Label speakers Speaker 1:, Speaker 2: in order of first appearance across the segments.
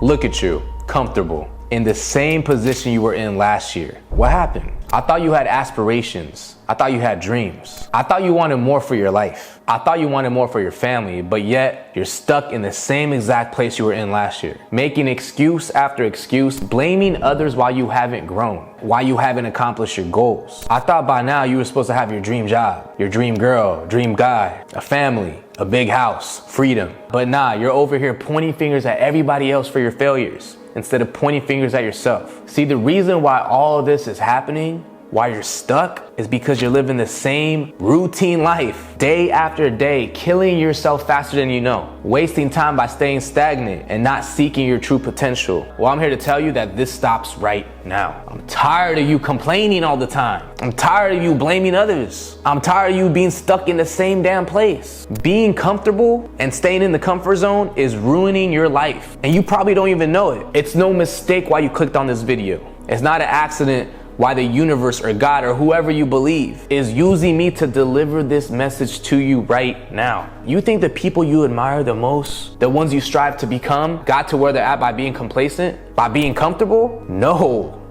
Speaker 1: Look at you, comfortable, in the same position you were in last year. What happened? I thought you had aspirations. I thought you had dreams. I thought you wanted more for your life. I thought you wanted more for your family, but yet you're stuck in the same exact place you were in last year. Making excuse after excuse, blaming others while you haven't grown, while you haven't accomplished your goals. I thought by now you were supposed to have your dream job, your dream girl, dream guy, a family, a big house, freedom. But nah, you're over here pointing fingers at everybody else for your failures instead of pointing fingers at yourself. See, the reason why all of this is happening, why you're stuck, is because you're living the same routine life day after day, killing yourself faster than you know, wasting time by staying stagnant and not seeking your true potential. Well, I'm here to tell you that this stops right now. I'm tired of you complaining all the time. I'm tired of you blaming others. I'm tired of you being stuck in the same damn place. Being comfortable and staying in the comfort zone is ruining your life, and you probably don't even know it. It's no mistake why you clicked on this video. It's not an accident why the universe or God or whoever you believe is using me to deliver this message to you right now. You think the people you admire the most, the ones you strive to become, got to where they're at by being complacent, by being comfortable? No.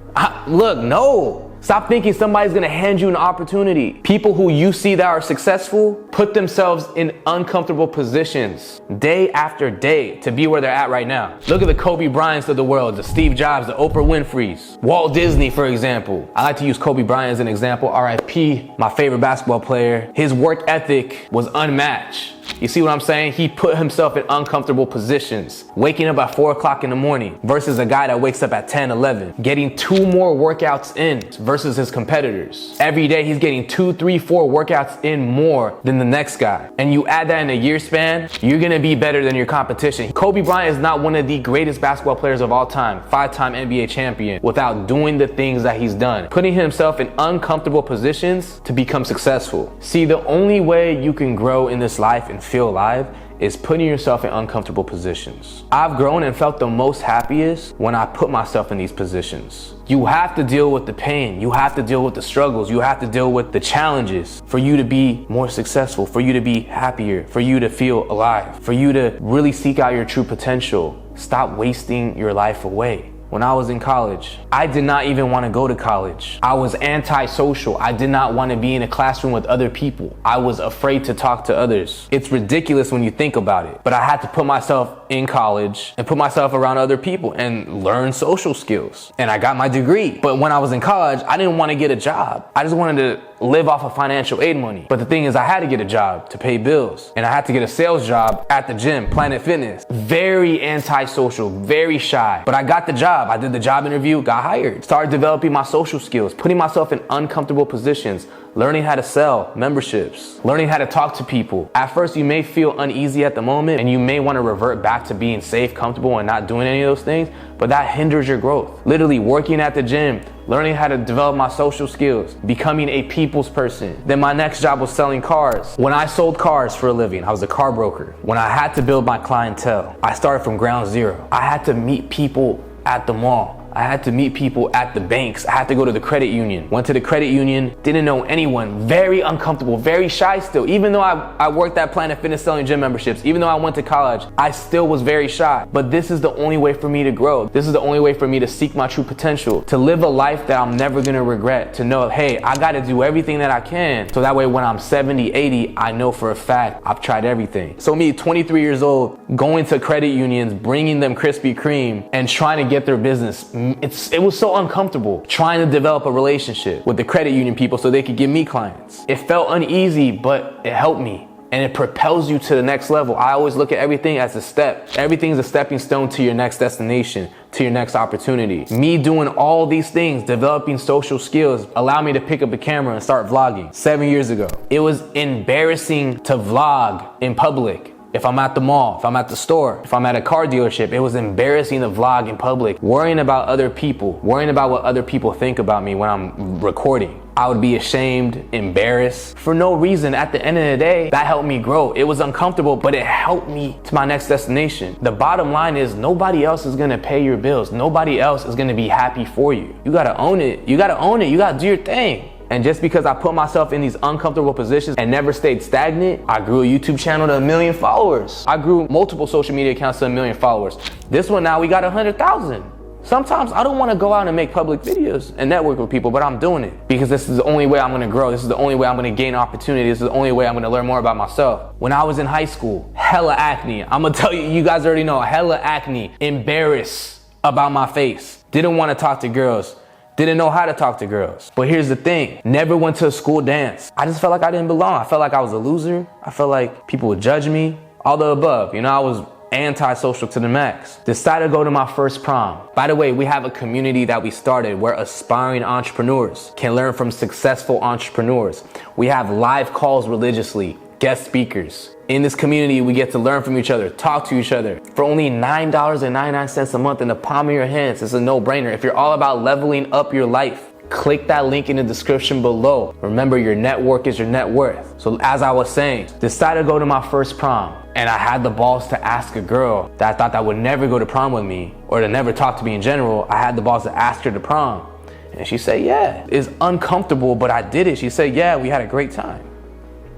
Speaker 1: Look, no. Stop thinking somebody's gonna hand you an opportunity. People who you see that are successful put themselves in uncomfortable positions day after day to be where they're at right now. Look at the Kobe Bryants of the world, the Steve Jobs, the Oprah Winfreys, Walt Disney, for example. I like to use Kobe Bryant as an example. RIP, my favorite basketball player. His work ethic was unmatched. You see what I'm saying? He put himself in uncomfortable positions, waking up at 4 o'clock in the morning versus a guy that wakes up at 10, 11, getting 2 more workouts in versus his competitors. Every day he's getting 2, 3, 4 workouts in more than the next guy. And you add that in a year span, you're gonna be better than your competition. Kobe Bryant is not one of the greatest basketball players of all time, 5-time NBA champion, without doing the things that he's done, putting himself in uncomfortable positions to become successful. See, the only way you can grow in this life and feel alive is putting yourself in uncomfortable positions. I've grown and felt the most happiest when I put myself in these positions. You have to deal with the pain. You have to deal with the struggles. You have to deal with the challenges for you to be more successful, for you to be happier, for you to feel alive, for you to really seek out your true potential. Stop wasting your life away. When I was in college, I did not even want to go to college. I was antisocial. I did not want to be in a classroom with other people. I was afraid to talk to others. It's ridiculous when you think about it, but I had to put myself in college and put myself around other people and learn social skills. And I got my degree. But when I was in college, I didn't want to get a job. I just wanted to live off of financial aid money. But the thing is, I had to get a job to pay bills, and I had to get a sales job at the gym, Planet Fitness. Very antisocial, very shy, but I got the job. I did the job interview, got hired, started developing my social skills, putting myself in uncomfortable positions, learning how to sell memberships, learning how to talk to people. At first, you may feel uneasy at the moment, and you may want to revert back to being safe, comfortable, and not doing any of those things, but that hinders your growth. Literally working at the gym, learning how to develop my social skills, becoming a people's person. Then my next job was selling cars. When I sold cars for a living, I was a car broker. When I had to build my clientele, I started from ground zero. I had to meet people at the mall. I had to meet people at the banks. I had to go to the credit union. Went to the credit union, didn't know anyone, very uncomfortable, very shy still. Even though I worked at Planet Fitness selling gym memberships, even though I went to college, I still was very shy. But this is the only way for me to grow. This is the only way for me to seek my true potential, to live a life that I'm never gonna regret, to know, hey, I gotta do everything that I can. So that way when I'm 70, 80, I know for a fact I've tried everything. So me, 23 years old, going to credit unions, bringing them Krispy Kreme and trying to get their business. It was so uncomfortable trying to develop a relationship with the credit union people so they could give me clients. It felt uneasy, but it helped me. And it propels you to the next level. I always look at everything as a step. Everything's a stepping stone to your next destination, to your next opportunity. Me doing all these things, developing social skills, allowed me to pick up a camera and start vlogging 7 years ago. It was embarrassing to vlog in public. If I'm at the mall, if I'm at the store, if I'm at a car dealership, it was embarrassing to vlog in public, worrying about other people, worrying about what other people think about me when I'm recording. I would be ashamed, embarrassed, for no reason. At the end of the day, that helped me grow. It was uncomfortable, but it helped me to my next destination. The bottom line is nobody else is gonna pay your bills. Nobody else is gonna be happy for you. You gotta own it. You gotta own it. You gotta do your thing. And just because I put myself in these uncomfortable positions and never stayed stagnant, I grew a YouTube channel to 1 million followers. I grew multiple social media accounts to 1 million followers. This one now we got 100,000. Sometimes I don't want to go out and make public videos and network with people, but I'm doing it because this is the only way I'm going to grow. This is the only way I'm going to gain opportunity. This is the only way I'm going to learn more about myself. When I was in high school, hella acne. I'm going to tell you, you guys already know, hella acne. Embarrassed about my face. Didn't want to talk to girls. Didn't know how to talk to girls. But here's the thing, never went to a school dance. I just felt like I didn't belong. I felt like I was a loser. I felt like people would judge me. All the above. You know, I was antisocial to the max. Decided to go to my first prom. By the way, we have a community that we started where aspiring entrepreneurs can learn from successful entrepreneurs. We have live calls religiously, guest speakers. In this community, we get to learn from each other, talk to each other for only $9.99 a month in the palm of your hands. It's a no-brainer. If you're all about leveling up your life, click that link in the description below. Remember, your network is your net worth. So as I was saying, decided to go to my first prom. And I had the balls to ask a girl that I thought that would never go to prom with me or to never talk to me in general. I had the balls to ask her to prom. And she said, yeah. It's uncomfortable, but I did it. She said, yeah, we had a great time.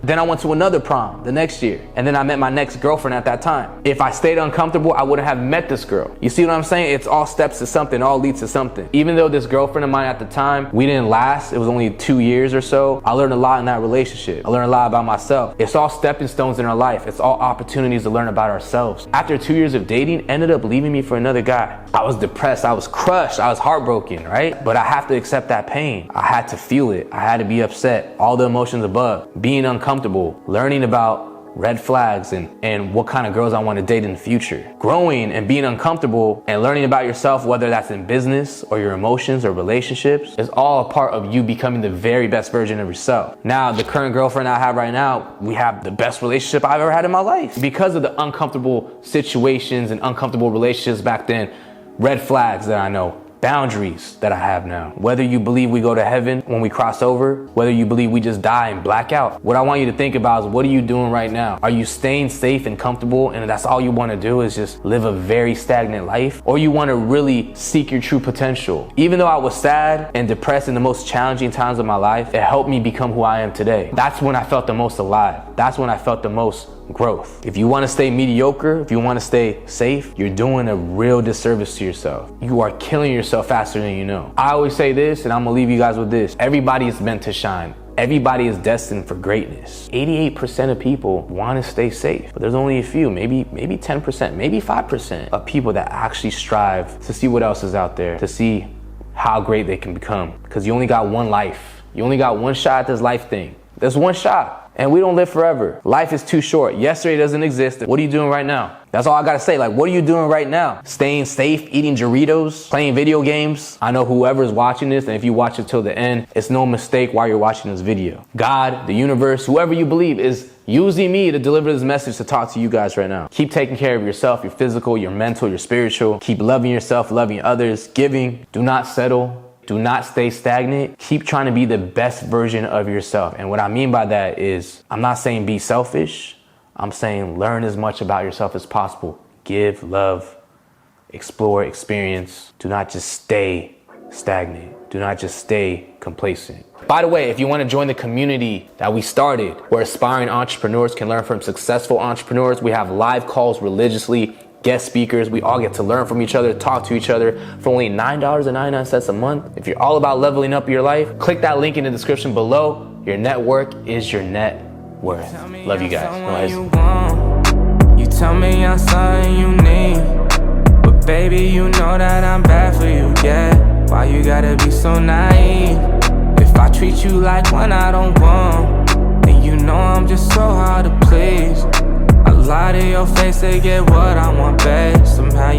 Speaker 1: Then I went to another prom the next year, and then I met my next girlfriend at that time. If I stayed uncomfortable, I wouldn't have met this girl. You see what I'm saying? It's all steps to something, all leads to something. Even though this girlfriend of mine at the time, we didn't last, it was only 2 years or so, I learned a lot in that relationship. I learned a lot about myself. It's all stepping stones in our life. It's all opportunities to learn about ourselves. After 2 years of dating, ended up leaving me for another guy. I was depressed, I was crushed, I was heartbroken, right? But I have to accept that pain. I had to feel it. I had to be upset. All the emotions above, being uncomfortable, learning about red flags and what kind of girls I want to date in the future. Growing and being uncomfortable and learning about yourself, whether that's in business or your emotions or relationships, is all a part of you becoming the very best version of yourself. Now, the current girlfriend I have right now, we have the best relationship I've ever had in my life. Because of the uncomfortable situations and uncomfortable relationships back then, red flags that I know, boundaries that I have now. Whether you believe we go to heaven when we cross over, whether you believe we just die and black out, what I want you to think about is, what are you doing right now? Are you staying safe and comfortable and that's all you want to do is just live a very stagnant life? Or you want to really seek your true potential? Even though I was sad and depressed in the most challenging times of my life, it helped me become who I am today. That's when I felt the most alive. That's when I felt the most growth. If you want to stay mediocre, if you want to stay safe, you're doing a real disservice to yourself. You are killing yourself faster than you know. I always say this, and I'm gonna leave you guys with this. Everybody is meant to shine. Everybody is destined for greatness. 88% of people want to stay safe, but there's only a few, maybe 10%, maybe 5% of people that actually strive to see what else is out there, to see how great they can become. Because you only got one life. You only got one shot at this life thing. There's one shot. And we don't live forever. Life is too short. Yesterday doesn't exist. What are you doing right now? That's all I gotta say. Like, what are you doing right now? Staying safe, eating Doritos, playing video games. I know whoever's watching this, and if you watch it till the end, it's no mistake why you're watching this video. God, the universe, whoever you believe is using me to deliver this message to talk to you guys right now. Keep taking care of yourself, your physical, your mental, your spiritual. Keep loving yourself, loving others, giving. Do not settle. Do not stay stagnant. Keep trying to be the best version of yourself. And what I mean by that is, I'm not saying be selfish. I'm saying learn as much about yourself as possible. Give, love, explore, experience. Do not just stay stagnant. Do not just stay complacent. By the way, if you want to join the community that we started, where aspiring entrepreneurs can learn from successful entrepreneurs, we have live calls religiously, guest speakers. We all get to learn from each other, talk to each other for only $9.99 a month. If you're all about leveling up your life, click that link in the description below. Your network is your net worth. Love you guys. You tell me I'm something you need, but baby, you know that I'm bad for you, yeah. Why you gotta be so naive? If I treat you like one I don't want, then you know I'm just so hard to please. I lie to your face to get what I want, babe. Somehow you